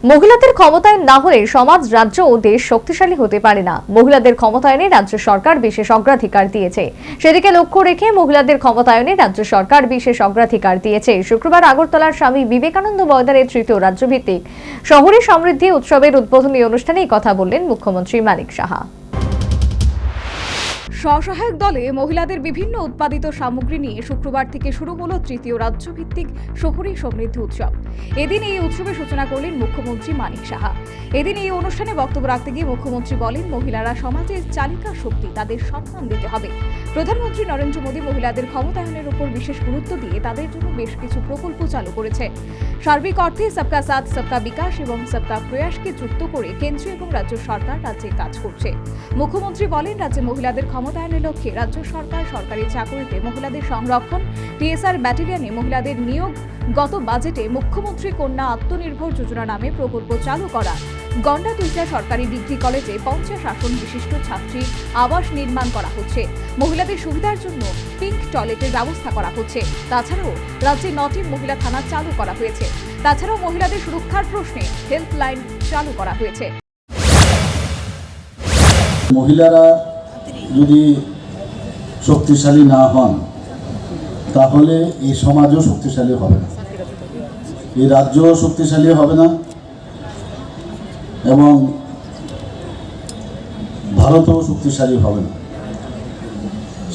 মহিলাদের ক্ষমতায়ন না হলে সমাজ, রাজ্য ও দেশ শক্তিশালী হতে পারে না। মহিলাদের ক্ষমতায়নে রাজ্য সরকার বিশেষ অগ্রাধিকার দিয়েছে। সেদিকে লক্ষ্য রেখে মহিলাদের ক্ষমতায়নে রাজ্য সরকার বিশেষ অগ্রাধিকার দিয়েছে। শুক্রবার আগরতলার স্বামী বিবেকানন্দ ময়দানের তৃতীয় রাজ্যভিত্তিক শহরে সমৃদ্ধি উৎসবের উদ্বোধনী অনুষ্ঠানে কথা বললেন মুখ্যমন্ত্রী মানিক সাহা। স্বসহায়ক দলে মহিলাদের বিভিন্ন উৎপাদিত সামগ্রী নিয়ে শুক্রবার থেকে শুরু হলো তৃতীয় রাজ্যভিত্তিক শহরে সমৃদ্ধি উৎসব। এদিন এই উৎসবের সূচনা করলেন মুখ্যমন্ত্রী মানিক সাহা। এদিন এই অনুষ্ঠানে বক্তব্য রাখতে গিয়ে মুখ্যমন্ত্রী বলেন, মহিলারা সমাজের চালিকা শক্তি, তাদের সম্মান দিতে হবে। প্রধানমন্ত্রী নরেন্দ্র মোদী মহিলাদের ক্ষমতায়নের উপর বিশেষ গুরুত্ব দিয়ে তাদের জন্য বেশ কিছু প্রকল্প চালু করেছে। সার্বিক অর্থে সবকা সাথ, সবকা বিকাশ এবং সবকা প্রয়াসকে যুক্ত করে কেন্দ্রীয় এবং রাজ্য সরকার রাজ্যে কাজ করছে। মুখ্যমন্ত্রী বলেন, রাজ্যে মহিলাদের ক্ষমতায়নের লক্ষ্যে রাজ্য সরকার সরকারি চাকরিতে মহিলাদের সংরক্ষণ, টিএসআর ব্যাটালিয়নে মহিলাদের নিয়োগ, গত বাজেটে মুখ্যমন্ত্রী কন্যা আত্মনির্ভর যোজনা নামে প্রকল্প চালু করা, গন্ডাতুইটা সরকারি ডিগ্রি কলেজে 50 আসন বিশিষ্ট ছাত্রী আবাস নির্মাণ করা হচ্ছে। মহিলাদের সুবিধার জন্য পিঙ্ক টয়লেটের ব্যবস্থা করা হচ্ছে। তাছাড়াও রাজ্যে 9টি মহিলা থানা চালু করা হয়েছে। তাছাড়াও মহিলাদের সুরক্ষার প্রশ্নে হেল্পলাইন চালু করা হয়েছে। মহিলারা যদি শক্তিশালী না হন তাহলে এই সমাজও শক্তিশালী হবে না, এই রাজ্যও শক্তিশালী হবে না এবং ভারতও শক্তিশালী হবে না।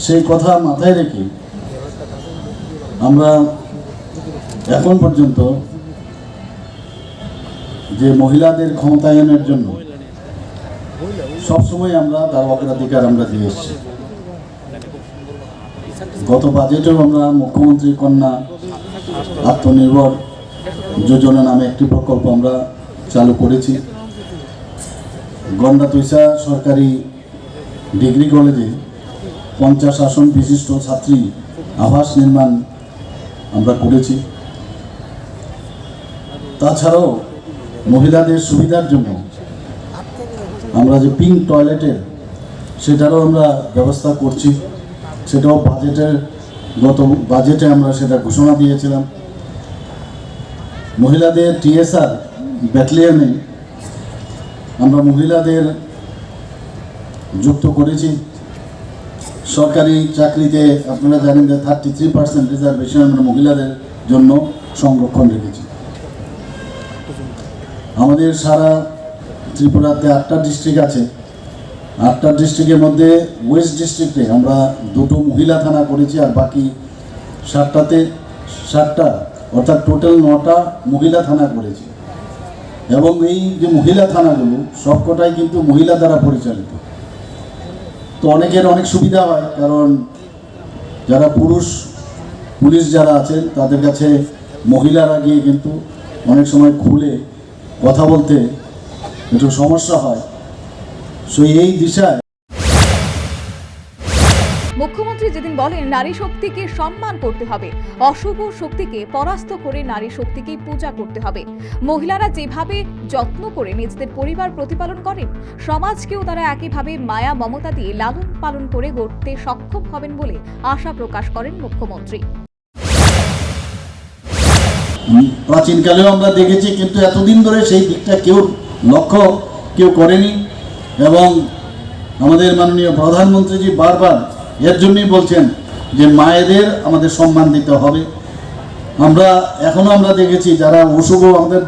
সেই কথা মাথায় রেখে আমরা এখন পর্যন্ত যে মহিলাদের ক্ষমতায়নের জন্য সবসময় আমরা তার অগ্রাধিকার আমরা দিয়ে এসেছি। গত বাজেটেও আমরা মুখ্যমন্ত্রী কন্যা আত্মনির্ভর যোজনা নামে একটি প্রকল্প আমরা চালু করেছি। গন্ডাতুইটা সরকারি ডিগ্রি কলেজে 50 আসন বিশিষ্ট ছাত্রী আবাস নির্মাণ আমরা করেছি। তাছাড়াও মহিলাদের সুবিধার জন্য আমরা যে পিঙ্ক টয়লেটের সেটারও আমরা ব্যবস্থা করছি। সেটাও গত বাজেটে আমরা সেটা ঘোষণা দিয়েছিলাম। মহিলাদের টিএসআর ব্যাটালিয়নে আমরা মহিলাদের যুক্ত করেছি। সরকারি চাকরিতে আপনারা জানেন যে 33% রিজার্ভেশন আমরা মহিলাদের জন্য সংরক্ষণ রেখেছি। আমাদের সারা ত্রিপুরাতে 8টা ডিস্ট্রিক্ট আছে। 8টা ডিস্ট্রিক্টের মধ্যে ওয়েস্ট ডিস্ট্রিক্টে আমরা 2টো মহিলা থানা করেছি, আর বাকি 7টা অর্থাৎ টোটাল 9টা মহিলা থানা করেছি। এবং এই যে মহিলা থানাগুলো সবকটাই কিন্তু মহিলা দ্বারা পরিচালিত। তো অনেকের অনেক সুবিধা হয়, কারণ যারা পুলিশ যারা আছেন তাদের কাছে মহিলারা গিয়ে কিন্তু অনেক সময় খুলে কথা বলতে একটু সমস্যা হয়। এই দিশায় মুখ্যমন্ত্রী যেদিন বলেন, নারী শক্তিকে সম্মান করতে হবে, অশুভ শক্তিকে পরাস্ত করে নারী শক্তিকে পূজা করতে হবে। মহিলারা যেভাবে যত্ন করে নিজেদের পরিবার প্রতিপালন করেন, সমাজকেও তারা একইভাবে মায়া মমতা দিয়ে লালন পালন করে গড়তে সক্ষম হবেন বলে আশা প্রকাশ করেন মুখ্যমন্ত্রী। প্রাচীনকালেও আমরা দেখেছি, কিন্তু এতদিন ধরে সেই দিকটা লক্ষ্য কেউ করেনি। এবং আমাদের মাননীয় প্রধানমন্ত্রীজি বারবার এর জন্যই বলছেন যে মায়েদের আমাদের সম্মান দিতে হবে। এখনো আমরা দেখেছি যারা অশুভ, আমাদের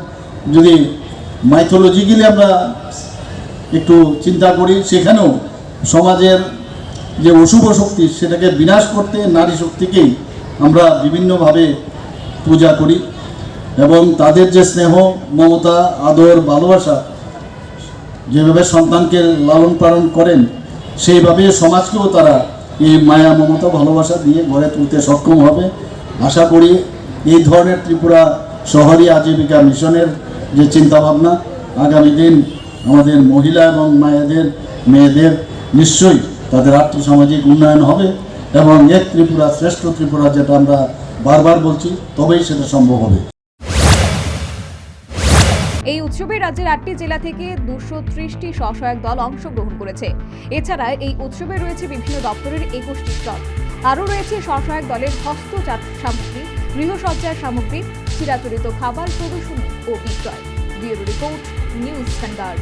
যদি মাইথোলজিক্যালি আমরা একটু চিন্তা করি, সেখানেও সমাজের যে অশুভ শক্তি সেটাকে বিনাশ করতে নারী শক্তিকেই আমরা বিভিন্নভাবে পূজা করি। এবং তাদের যে স্নেহ, মমতা, আদর, ভালোবাসা, যেভাবে সন্তানকে লালন পালন করেন, সেইভাবে সমাজকেও তারা এই মায়া মমতা ভালোবাসা দিয়ে গড়ে তুলতে সক্ষম হবে। আশা করি এই ধরনের ত্রিপুরা শহরী আজীবিকা মিশনের যে চিন্তাভাবনা আগামী দিন আমাদের মহিলা এবং মেয়েদের নিশ্চয়ই তাদের আর্থসামাজিক উন্নয়ন হবে এবং এক ত্রিপুরা শ্রেষ্ঠ ত্রিপুরা, যেটা আমরা বারবার বলছি, তবেই সেটা সম্ভব হবে। এই উৎসবে রাজ্যের 8টি জেলা থেকে 230টি স্বসহায়ক দল অংশগ্রহণ করেছে। এছাড়া এই উৎসবে রয়েছে বিভিন্ন দপ্তরের 21টি স্টল। আরও রয়েছে স্বসহায়ক দলের হস্তজাত সামগ্রী, গৃহসজ্জার সামগ্রী, চিরাচরিত খাবার প্রদর্শনী ও বিক্রয়। Bureau report, news standard.